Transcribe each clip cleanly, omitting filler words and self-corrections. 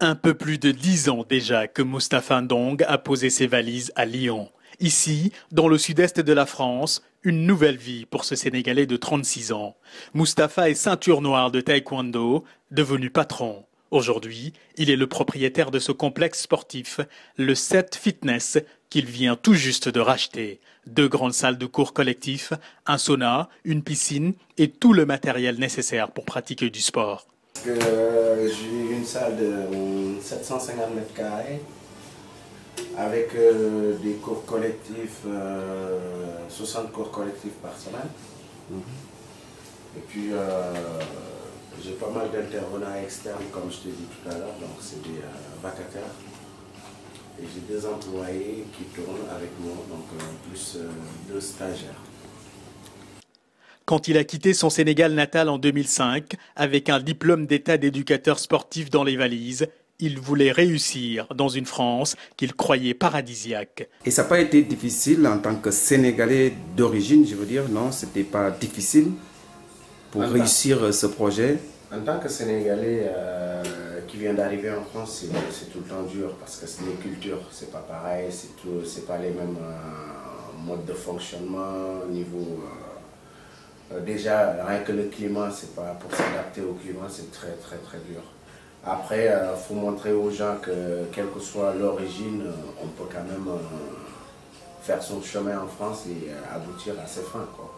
Un peu plus de 10 ans déjà que Mustapha Ndong a posé ses valises à Lyon. Ici, dans le sud-est de la France, une nouvelle vie pour ce Sénégalais de 36 ans. Mustapha est ceinture noire de taekwondo, devenu patron. Aujourd'hui, il est le propriétaire de ce complexe sportif, le 7 Fitness, qu'il vient tout juste de racheter. 2 grandes salles de cours collectifs, un sauna, une piscine et tout le matériel nécessaire pour pratiquer du sport. J'ai une salle de 750 mètres carrés avec des cours collectifs, 60 cours collectifs par semaine. Et puis j'ai pas mal d'intervenants externes comme je t'ai dit tout à l'heure, donc c'est des vacataires. Et j'ai 2 employés qui tournent avec moi, donc plus 2 stagiaires. Quand il a quitté son Sénégal natal en 2005, avec un diplôme d'état d'éducateur sportif dans les valises, il voulait réussir dans une France qu'il croyait paradisiaque. Et ça n'a pas été difficile en tant que Sénégalais d'origine, je veux dire, non, c'était pas difficile pour réussir ce projet. En tant que Sénégalais qui vient d'arriver en France, c'est tout le temps dur parce que c'est les cultures, c'est pas pareil, c'est pas les mêmes modes de fonctionnement au niveau. Déjà, rien que le climat, c'est pas pour s'adapter au climat, c'est très dur. Après, il faut montrer aux gens que, quelle que soit l'origine, on peut quand même faire son chemin en France et aboutir à ses fins, quoi.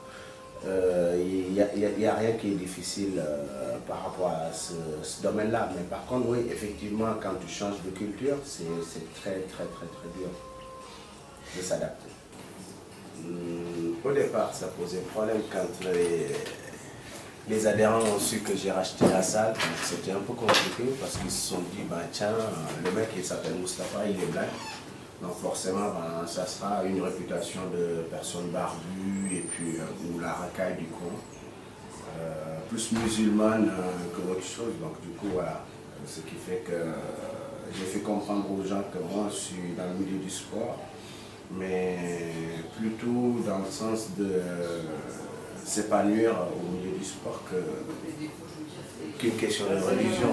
Il n'y a rien qui est difficile par rapport à ce domaine-là. Mais par contre, oui, effectivement, quand tu changes de culture, c'est très dur de s'adapter. Au départ, ça posait problème quand les adhérents ont su que j'ai racheté la salle. C'était un peu compliqué parce qu'ils se sont dit, ben, tiens, le mec il s'appelle Mustapha, il est blanc. Donc forcément, ben, ça sera une réputation de personne barbue et puis ou la racaille du coup. Plus musulmane que autre chose. Donc du coup, voilà. Ce qui fait que j'ai fait comprendre aux gens que moi, je suis dans le milieu du sport. Mais plutôt dans le sens de s'épanouir au milieu du sport qu'une question de religion.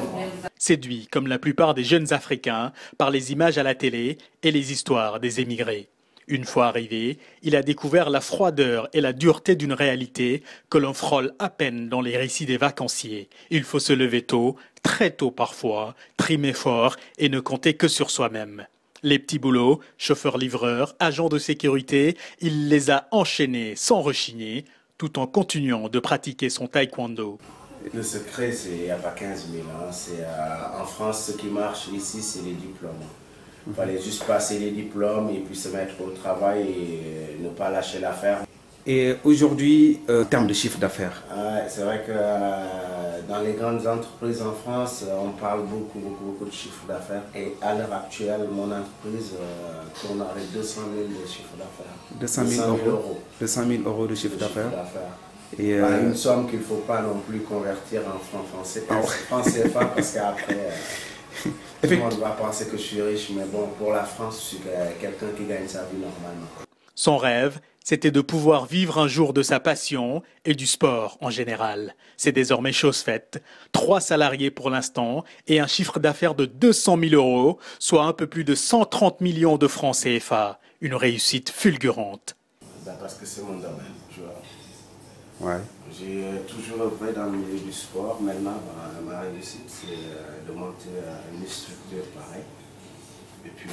Séduit, comme la plupart des jeunes Africains, par les images à la télé et les histoires des émigrés. Une fois arrivé, il a découvert la froideur et la dureté d'une réalité que l'on frôle à peine dans les récits des vacanciers. Il faut se lever tôt, très tôt parfois, trimer fort et ne compter que sur soi-même. Les petits boulots, chauffeur-livreur, agent de sécurité, il les a enchaînés sans rechigner, tout en continuant de pratiquer son taekwondo. Le secret, il n'y a pas 15 000 ans. En France, ce qui marche ici, c'est les diplômes. Il fallait juste passer les diplômes et puis se mettre au travail et ne pas lâcher l'affaire. Et aujourd'hui, en termes de chiffre d'affaires? C'est vrai que dans les grandes entreprises en France, on parle beaucoup de chiffre d'affaires. Et à l'heure actuelle, mon entreprise tourne avec 200 000 de chiffre d'affaires. 200 000 euros. 200 000 euros de chiffre d'affaires. Et une somme qu'il ne faut pas non plus convertir en francs français. Francs CFA parce qu'après, tout le monde va penser que je suis riche. Mais bon, pour la France, je suis quelqu'un qui gagne sa vie normalement. Son rêve, c'était de pouvoir vivre un jour de sa passion et du sport en général. C'est désormais chose faite. 3 salariés pour l'instant et un chiffre d'affaires de 200 000 euros, soit un peu plus de 130 millions de francs CFA. Une réussite fulgurante. Parce que c'est mon domaine, tu vois. Ouais. J'ai toujours œuvré dans le milieu du sport. Maintenant, ma réussite, c'est de monter une structure pareille. Et puis,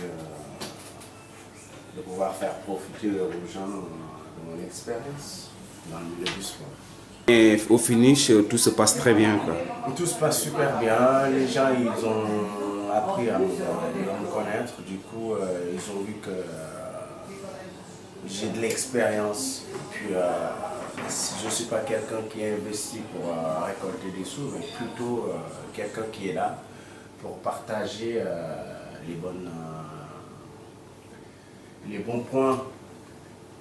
de pouvoir faire profiter aux gens de mon expérience dans le milieu du sport. Et au finish, tout se passe très bien, quoi. Tout se passe super bien. Les gens, ils ont appris à me connaître. Du coup, ils ont vu que j'ai de l'expérience. Puis, je ne suis pas quelqu'un qui est investi pour récolter des sous, mais plutôt quelqu'un qui est là pour partager les bons points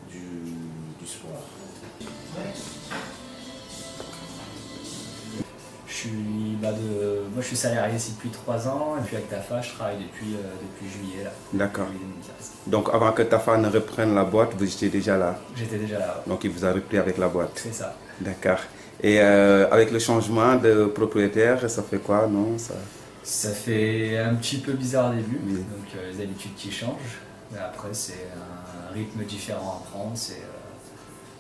du sport. Moi je suis salarié ici depuis 3 ans et puis avec Tafa je travaille depuis juillet. D'accord. Donc avant que Tafa ne reprenne la boîte, vous étiez déjà là? J'étais déjà là. Donc il vous a repris avec la boîte? C'est ça. D'accord. Et avec le changement de propriétaire, ça fait quoi, non ça... Ça fait un petit peu bizarre au début, donc les habitudes qui changent. Mais après, c'est un rythme différent à prendre.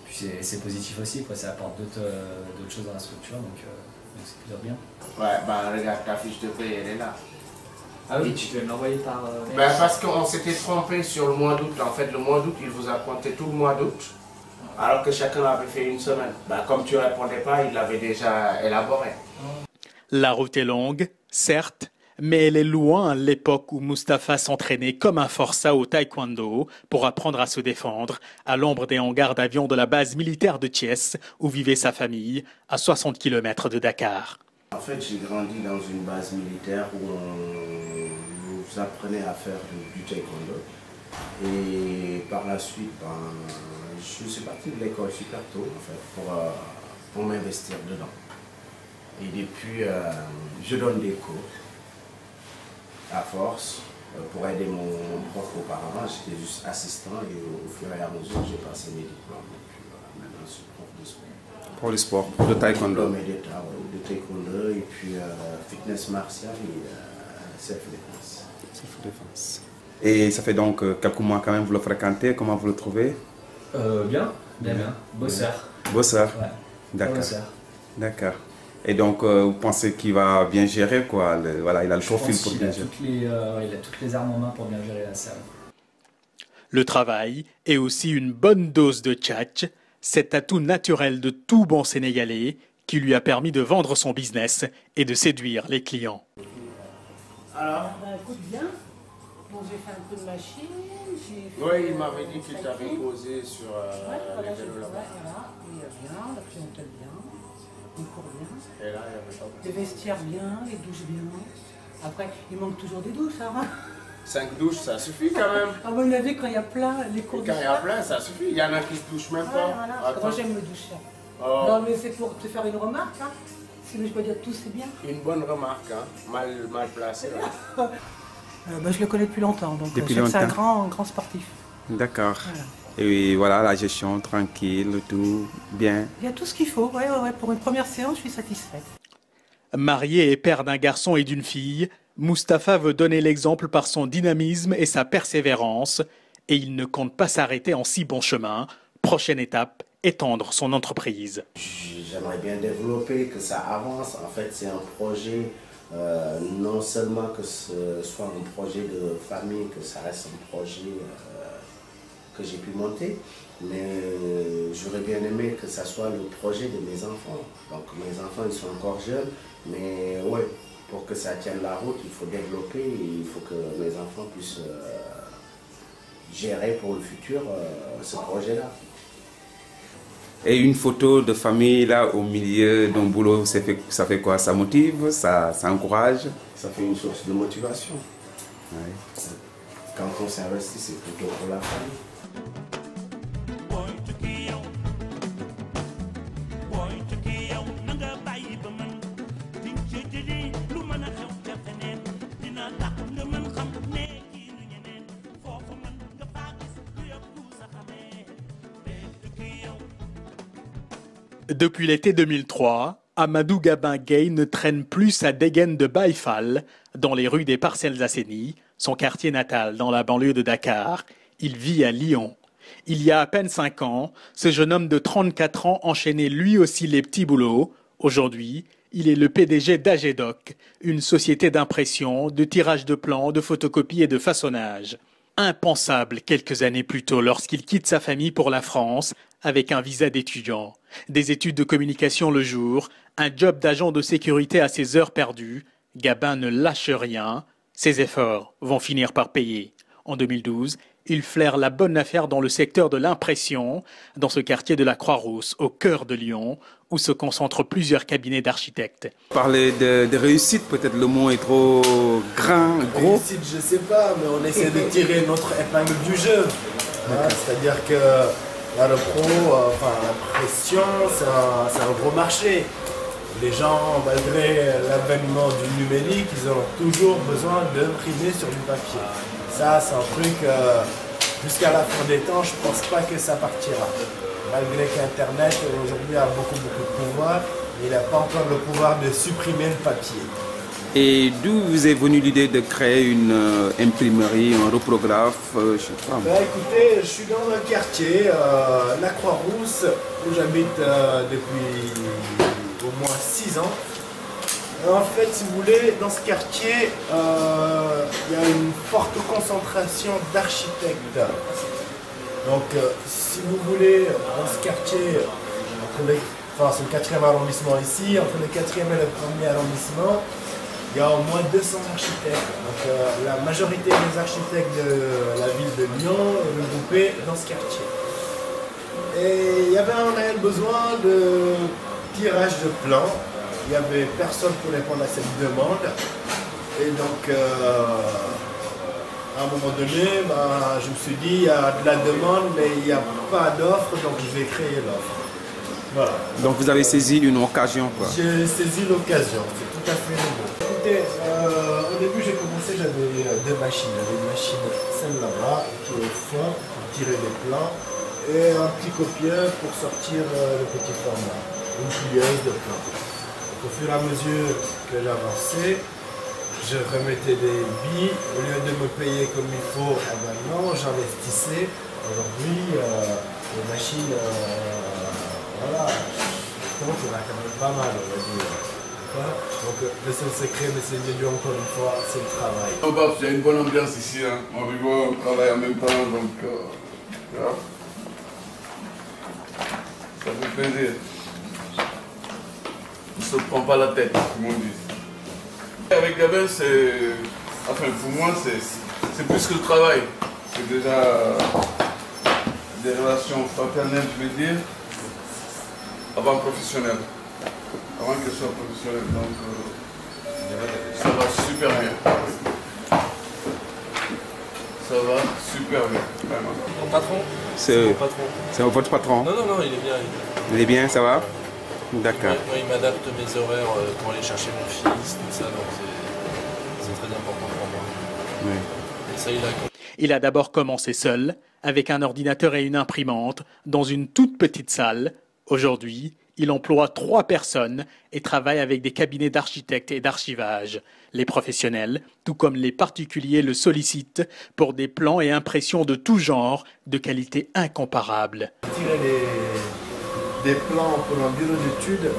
C'est positif aussi, quoi. Ça apporte d'autres choses dans la structure, donc c'est plutôt bien. Ouais, bah regarde, ta fiche de paie, elle est là. Ah oui, tu peux me l'envoyer par... Parce qu'on s'était trompé sur le mois d'août. En fait, le mois d'août, il vous a compté tout le mois d'août, alors que chacun avait fait une semaine. Comme tu ne répondais pas, il l'avait déjà élaboré. La route est longue, certes, mais elle est loin l'époque où Mustapha s'entraînait comme un forçat au taekwondo pour apprendre à se défendre à l'ombre des hangars d'avions de la base militaire de Thiès où vivait sa famille, à 60 km de Dakar. En fait, j'ai grandi dans une base militaire où on nous apprenait à faire du taekwondo. Et par la suite, je suis parti de l'école super tôt en fait, pour m'investir dedans. Et depuis, je donne des cours à force pour aider mon prof auparavant. J'étais juste assistant et au fur et à mesure, j'ai passé mes diplômes. Et puis maintenant, je suis prof de sport. Pour le sport, de taekwondo. De taekwondo et puis fitness martial et self-défense. Self-défense. Et ça fait donc quelques mois quand même, vous le fréquentez, comment vous le trouvez? Bien. Bosseur. Bosseur. Ouais. D'accord. Bosseur. D'accord. Et donc, vous pensez qu'il va bien gérer, quoi? Voilà, il a le profil pour bien gérer. Il a toutes les armes en main pour bien gérer la salle. Le travail et aussi une bonne dose de tchatch, cet atout naturel de tout bon Sénégalais qui lui a permis de vendre son business et de séduire les clients. Alors, écoute bien. Bon, j'ai fait un peu de machine. Oui, il m'avait dit qu'il t'avait posé sur les vélos là-bas. Voilà, il y a bien, la clientèle bien, les cours bien. Et là, il y avait pas Les vestiaires bien, les douches bien. Après, il manque toujours des douches, hein. 5 douches, ça suffit quand même. À mon avis, quand il y a plein, les cours Et quand il y a plein, ça suffit. Il y en a qui se touchent même pas. Voilà. Parce que moi, j'aime me doucher. Oh. Non, mais c'est pour te faire une remarque, hein. Sinon, je peux dire tout, c'est bien. Une bonne remarque, hein. mal placée. Je le connais depuis longtemps, donc Depuis c'est un longtemps. grand sportif. D'accord. Voilà. Et voilà, la gestion tranquille, tout bien. Il y a tout ce qu'il faut, ouais. Pour une première séance, je suis satisfaite. Marié et père d'un garçon et d'une fille, Mustapha veut donner l'exemple par son dynamisme et sa persévérance, et il ne compte pas s'arrêter en si bon chemin. Prochaine étape, étendre son entreprise. J'aimerais bien développer, que ça avance. En fait, c'est un projet, non seulement que ce soit un projet de famille, que ça reste un projet que j'ai pu monter, mais j'aurais bien aimé que ça soit le projet de mes enfants. Donc mes enfants, ils sont encore jeunes, mais ouais, pour que ça tienne la route, il faut développer et il faut que mes enfants puissent gérer pour le futur ce projet-là. Et une photo de famille là au milieu d'un boulot, ça fait quoi? Ça motive, ça encourage? Ça fait une source de motivation. Ouais. Quand on s'investit, c'est plutôt pour la famille. Depuis l'été 2003, Amadou Gabin Gueye ne traîne plus sa dégaine de Baïfal dans les rues des Parcelles Assainies, son quartier natal dans la banlieue de Dakar. Il vit à Lyon. Il y a à peine 5 ans, ce jeune homme de 34 ans enchaînait lui aussi les petits boulots. Aujourd'hui, il est le PDG d'Agedoc, une société d'impression, de tirage de plans, de photocopie et de façonnage. Impensable quelques années plus tôt lorsqu'il quitte sa famille pour la France avec un visa d'étudiant. Des études de communication le jour, un job d'agent de sécurité à ses heures perdues. Gabin ne lâche rien. Ses efforts vont finir par payer. En 2012, il flaire la bonne affaire dans le secteur de l'impression, dans ce quartier de la Croix-Rousse, au cœur de Lyon, où se concentrent plusieurs cabinets d'architectes. Parler de réussite, peut-être le mot est trop grand, gros. Réussite, je sais pas, mais on essaie de tirer notre épingle du jeu. C'est-à-dire que la l'impression, c'est un gros marché. Les gens, malgré l'avènement du numérique, ils ont toujours besoin d'imprimer sur du papier. Ça, c'est un truc, jusqu'à la fin des temps, je pense pas que ça partira. Malgré qu'Internet, aujourd'hui, a beaucoup de pouvoir, mais il n'a pas encore le pouvoir de supprimer le papier. Et d'où vous est venue l'idée de créer une imprimerie, un reprographe, je sais pas. Bah, écoutez, je suis dans un quartier, la Croix-Rousse, où j'habite depuis au moins 6 ans. En fait, si vous voulez, dans ce quartier, il y a une forte concentration d'architectes. Donc, si vous voulez, dans ce quartier, c'est le 4e arrondissement ici, entre le 4e et le 1er arrondissement, il y a au moins 200 architectes. Donc, la majorité des architectes de la ville de Lyon est regroupée dans ce quartier. Et il y avait un réel besoin de tirage de plans. Il n'y avait personne pour répondre à cette demande. Et donc, à un moment donné, je me suis dit, il y a de la demande, mais il n'y a pas d'offre, donc je vais créer l'offre. Voilà. Donc vous avez saisi une occasion, quoi. J'ai saisi l'occasion, c'est tout à fait nouveau. Écoutez, au début j'ai commencé, j'avais 2 machines. J'avais une machine, celle là-bas, qui est au fond, pour tirer les plans, et un petit copieur pour sortir le petit format, une plieuse de plans. Au fur et à mesure que j'avançais, je remettais des billes. Au lieu de me payer comme il faut, non, j'investissais. Aujourd'hui, les machines, voilà, je trouve qu'il y en a quand même pas mal, on va dire. Donc le seul secret, mais c'est Dieu encore une fois, c'est le travail. Oh, Babs, il y a une bonne ambiance ici, hein. On rigole, on travaille en même temps, donc ça fait plaisir. On ne se prend pas la tête, comme on dit. Avec Gabin, pour moi, c'est plus que le travail. C'est déjà des relations fraternelles, je vais dire, avant professionnelles. Avant qu'elles soient professionnelles. Donc, ça va super bien. Ça va super bien, vraiment. Mon patron C'est mon patron. C'est votre patron? Non, il est bien. Il est bien, ça va? D'accord. Moi, il m'adapte mes horaires pour aller chercher mon fils, tout ça, donc c'est très important pour moi. Oui. Et ça, Il a d'abord commencé seul, avec un ordinateur et une imprimante, dans une toute petite salle. Aujourd'hui, il emploie 3 personnes et travaille avec des cabinets d'architectes et d'archivage. Les professionnels, tout comme les particuliers, le sollicitent pour des plans et impressions de tout genre, de qualité incomparable. Tirer des plans pour un bureau d'études,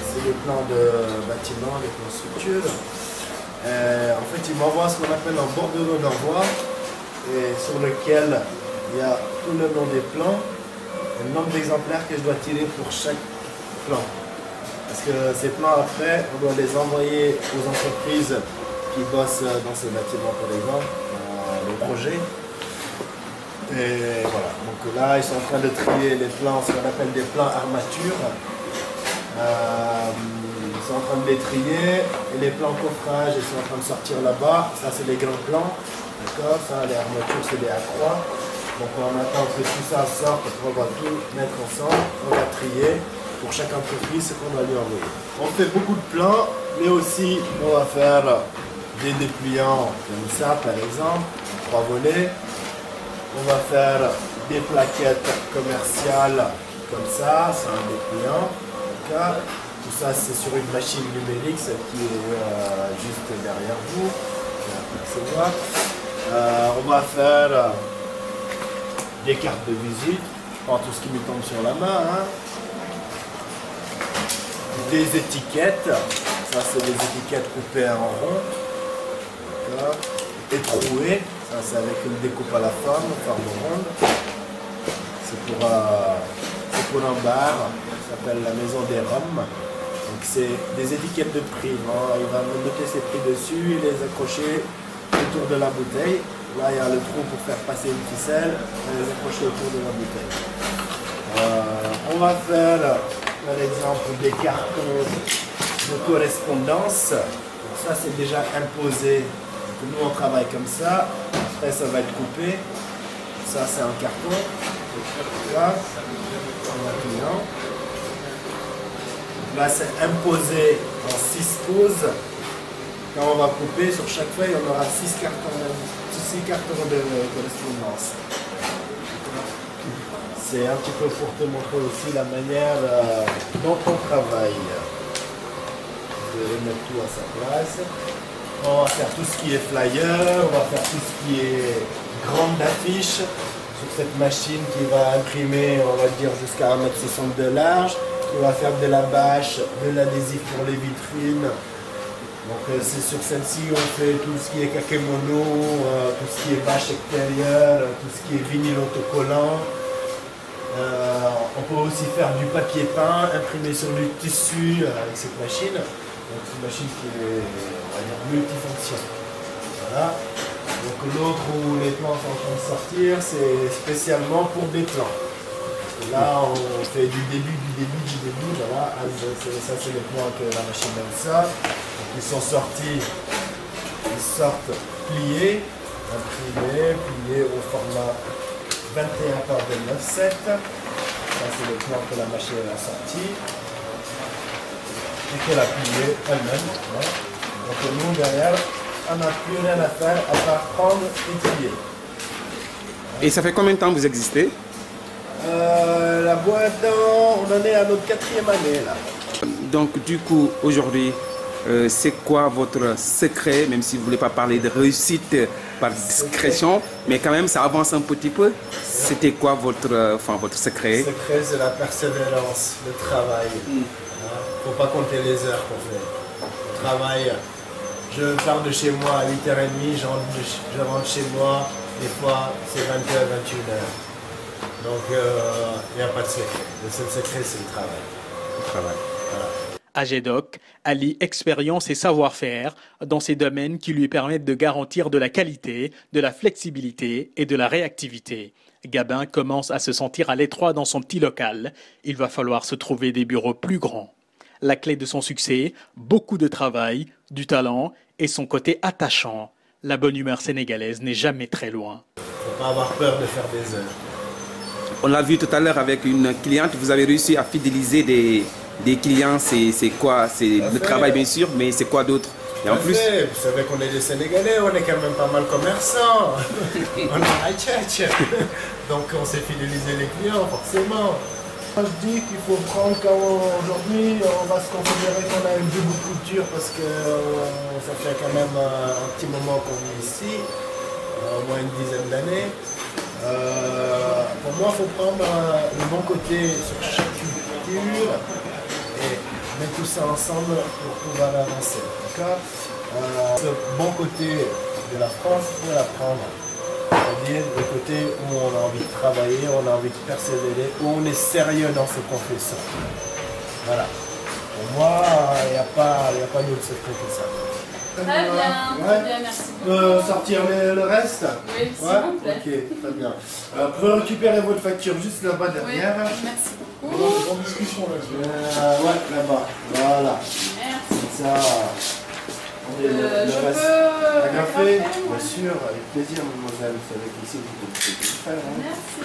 c'est des plans de bâtiments, des plans structures. En fait, il m'envoie ce qu'on appelle un bordereau d'envoi, et sur lequel il y a tout le nom des plans et le nombre d'exemplaires que je dois tirer pour chaque plan. Parce que ces plans, après, on doit les envoyer aux entreprises qui bossent dans ces bâtiments, par exemple, les projets. Et voilà, donc là, ils sont en train de trier les plans, ce qu'on appelle des plans armature. Ils sont en train de les trier, et les plans coffrage, ils sont en train de sortir là-bas. Ça, c'est les grands plans, d'accord. Ça, les armatures, c'est des accroix. Donc on attend que tout ça sorte, on va tout mettre ensemble, on va trier pour chaque entreprise ce qu'on va lui envoyer. On fait beaucoup de plans, mais aussi on va faire des dépliants comme ça, par exemple, 3 volets. On va faire des plaquettes commerciales comme ça, c'est un dépliant. Tout ça, c'est sur une machine numérique, celle qui est juste derrière vous. On va faire des cartes de visite, je prends tout ce qui me tombe sur la main. Des étiquettes, ça c'est des étiquettes coupées en rond. Et trouées, ça c'est avec une découpe à la forme ronde. C'est pour un bar, ça s'appelle la Maison des Roms. Donc c'est des étiquettes de prix. Il va noter ses prix dessus et les accrocher autour de la bouteille. Là il y a le trou pour faire passer une ficelle et les accrocher autour de la bouteille. On va faire par exemple des cartons de correspondance. Donc ça c'est déjà imposé. Donc, nous on travaille comme ça. Après ça va être coupé. Ça c'est un carton. Là, là c'est imposé en 6 poses. Quand on va couper, sur chaque feuille, on aura 6 cartons de correspondance. C'est un petit peu pour te montrer aussi la manière dont on travaille. remettre tout à sa place. On va faire tout ce qui est flyer, on va faire tout ce qui est grande affiche sur cette machine qui va imprimer, on va dire, jusqu'à 1,60 m de large, qui va faire de la bâche, de l'adhésif pour les vitrines. Donc c'est sur celle-ci on fait tout ce qui est kakemono, tout ce qui est bâche extérieure, tout ce qui est vinyle autocollant. On peut aussi faire du papier peint, imprimé sur du tissu avec cette machine. Donc c'est une machine qui est, on va dire, multifonction. Voilà. Donc l'autre où les plans sont en train de sortir, c'est spécialement pour des plans. Parce que là, on fait du début, voilà. Ça c'est les plans que la machine aime ça. Donc ils sont sortis, ils sortent pliés, imprimés, pliés au format 21 par 29,7. Ça c'est le plan que la machine a sorti. Et qu'elle a plié elle-même. Hein. Donc nous derrière, on n'a plus rien à faire à part prendre et plier. Et ça fait combien de temps que vous existez? La boîte, on en est à notre 4e année là. Donc du coup, aujourd'hui, c'est quoi votre secret, même si vous ne voulez pas parler de réussite par discrétion, mais quand même ça avance un petit peu. C'était quoi votre secret? Le secret, c'est la persévérance, le travail. Faut pas compter les heures qu'on fait. Le travail, je pars de chez moi à 8h30, je rentre chez moi, des fois c'est 20h, 21h. Donc il n'y a pas de secret. Le seul secret, c'est le travail. Le travail. Voilà. AGEDOC allie expérience et savoir-faire dans ces domaines qui lui permettent de garantir de la qualité, de la flexibilité et de la réactivité. Gabin commence à se sentir à l'étroit dans son petit local. Il va falloir se trouver des bureaux plus grands. La clé de son succès, beaucoup de travail, du talent et son côté attachant. La bonne humeur sénégalaise n'est jamais très loin. Il ne faut pas avoir peur de faire des heures. On l'a vu tout à l'heure avec une cliente, vous avez réussi à fidéliser des clients. C'est quoi? C'est le travail bien sûr, mais c'est quoi d'autre? Et en plus, vous savez qu'on est des Sénégalais, on est quand même pas mal commerçants. On est high-tech. Donc on s'est fidélisé les clients, forcément. Moi je dis qu'il faut prendre aujourd'hui, on va se considérer qu'on a une double culture parce que ça fait quand même un petit moment qu'on est ici, au moins une dizaine d'années. Pour moi, il faut prendre le bon côté sur chaque culture et mettre tout ça ensemble pour pouvoir avancer. Ce bon côté de la France, il faut l'apprendre. C'est-à-dire le côté où on a envie de travailler, on a envie de persévérer, où on est sérieux dans ce qu'on fait ça. Voilà. Pour moi, il n'y a pas d'autre secret que ça. Très bien, merci. Sortir le reste? Oui, s'il vous plaît. Ok, très bien. Vous pouvez récupérer votre facture juste là-bas derrière. Oui, merci beaucoup. Bonne discussion là. Ouais, là-bas. Voilà. Merci. Ça. Je peux agrafé? Bien sûr, avec plaisir, mademoiselle. Vous savez qu'ici, vous pouvez tout faire. Merci.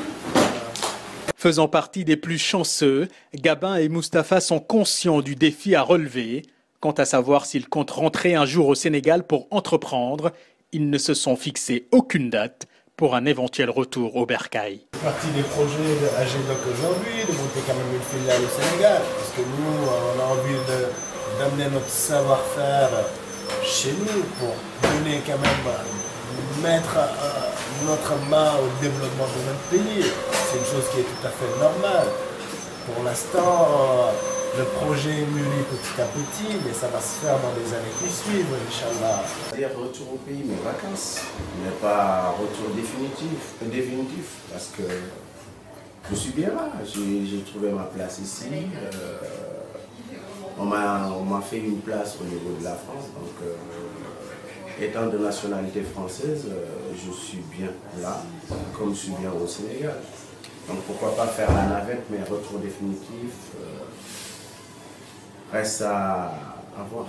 Faisant partie des plus chanceux, Gabin et Mustapha sont conscients du défi à relever. Quant à savoir s'ils comptent rentrer un jour au Sénégal pour entreprendre, ils ne se sont fixés aucune date pour un éventuel retour au Bercail. C'est partie des projets de AGEDOC aujourd'hui, de monter quand même une filiale au Sénégal, parce que nous, on a envie d'amener notre savoir-faire chez nous pour donner quand même, mettre notre main au développement de notre pays. C'est une chose qui est tout à fait normale. Pour l'instant, le projet mûrit petit à petit, mais ça va se faire dans les années qui suivent, Inch'Allah. C'est-à-dire retour au pays, mes vacances, mais pas retour définitif, parce que je suis bien là, j'ai trouvé ma place ici. On m'a fait une place au niveau de la France, donc étant de nationalité française, je suis bien là, comme je suis bien au Sénégal. Donc pourquoi pas faire la navette, mais retour définitif, reste à voir.